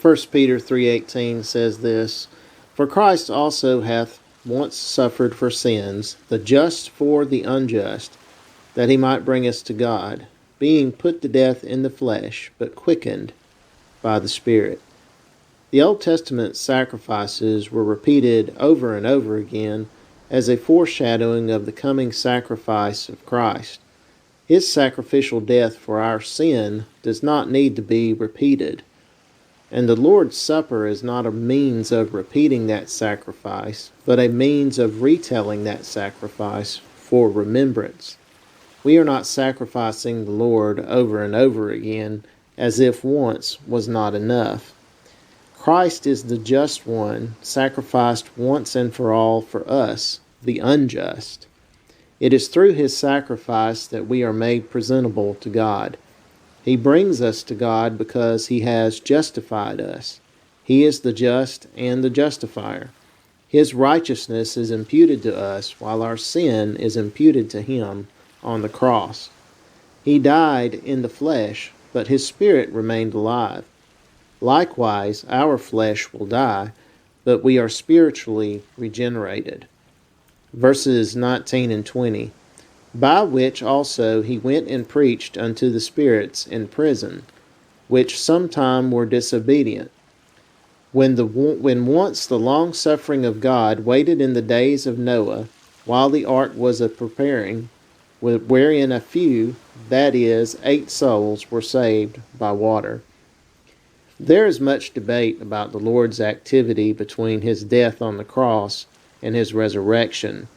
1 Peter 3:18 says this, "For Christ also hath once suffered for sins, the just for the unjust, that he might bring us to God, being put to death in the flesh, but quickened by the Spirit." The Old Testament sacrifices were repeated over and over again as a foreshadowing of the coming sacrifice of Christ. His sacrificial death for our sin does not need to be repeated. And the Lord's Supper is not a means of repeating that sacrifice, but a means of retelling that sacrifice for remembrance. We are not sacrificing the Lord over and over again as if once was not enough. Christ is the just one, sacrificed once and for all for us, the unjust. It is through his sacrifice that we are made presentable to God. He brings us to God because he has justified us. He is the just and the justifier. His righteousness is imputed to us, while our sin is imputed to him on the cross. He died in the flesh, but his spirit remained alive. Likewise, our flesh will die, but we are spiritually regenerated. Verses 19 and 20. "By which also he went and preached unto the spirits in prison, which sometime were disobedient, when once the long suffering of God waited in the days of Noah, while the ark was a preparing, wherein a few, that is, 8 souls, were saved by water." There is much debate about the Lord's activity between his death on the cross and his resurrection.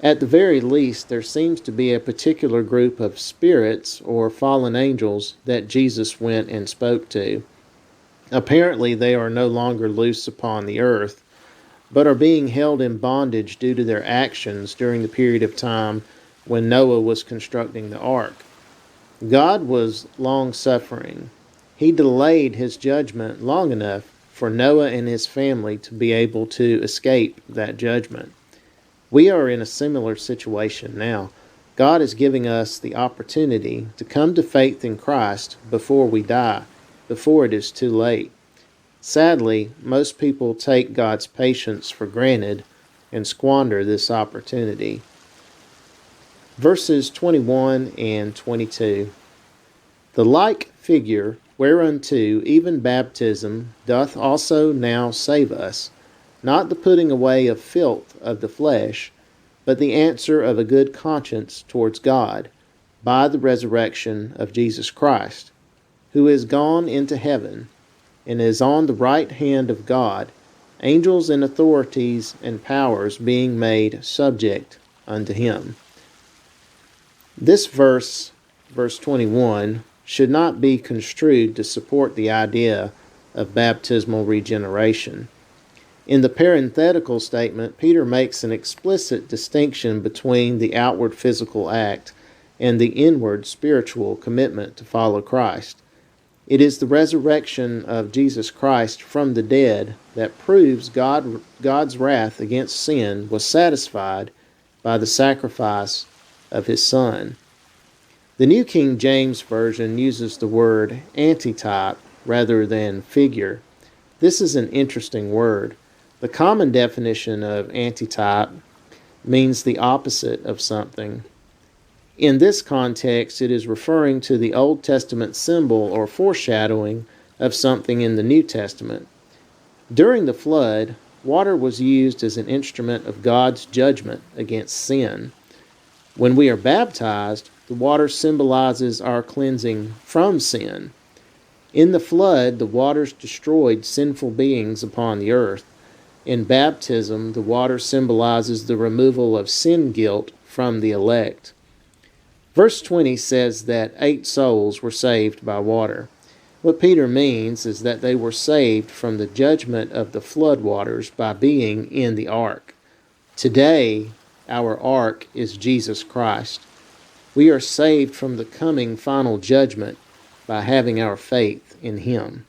At the very least, there seems to be a particular group of spirits or fallen angels that Jesus went and spoke to. Apparently, they are no longer loose upon the earth, but are being held in bondage due to their actions during the period of time when Noah was constructing the ark. God was long-suffering. He delayed his judgment long enough for Noah and his family to be able to escape that judgment. We are in a similar situation now. God is giving us the opportunity to come to faith in Christ before we die, before it is too late. Sadly, most people take God's patience for granted and squander this opportunity. Verses 21 and 22. "The like figure whereunto even baptism doth also now save us, not the putting away of filth of the flesh, but the answer of a good conscience towards God, by the resurrection of Jesus Christ, who is gone into heaven, and is on the right hand of God, angels and authorities and powers being made subject unto him." This verse 21, should not be construed to support the idea of baptismal regeneration. In the parenthetical statement, Peter makes an explicit distinction between the outward physical act and the inward spiritual commitment to follow Christ. It is the resurrection of Jesus Christ from the dead that proves God's wrath against sin was satisfied by the sacrifice of his Son. The New King James Version uses the word antitype rather than figure. This is an interesting word. The common definition of antitype means the opposite of something. In this context, it is referring to the Old Testament symbol or foreshadowing of something in the New Testament. During the flood, water was used as an instrument of God's judgment against sin. When we are baptized, the water symbolizes our cleansing from sin. In the flood, the waters destroyed sinful beings upon the earth. In baptism, the water symbolizes the removal of sin guilt from the elect. Verse 20 says that 8 souls were saved by water. What Peter means is that they were saved from the judgment of the flood waters by being in the ark. Today, our ark is Jesus Christ. We are saved from the coming final judgment by having our faith in him.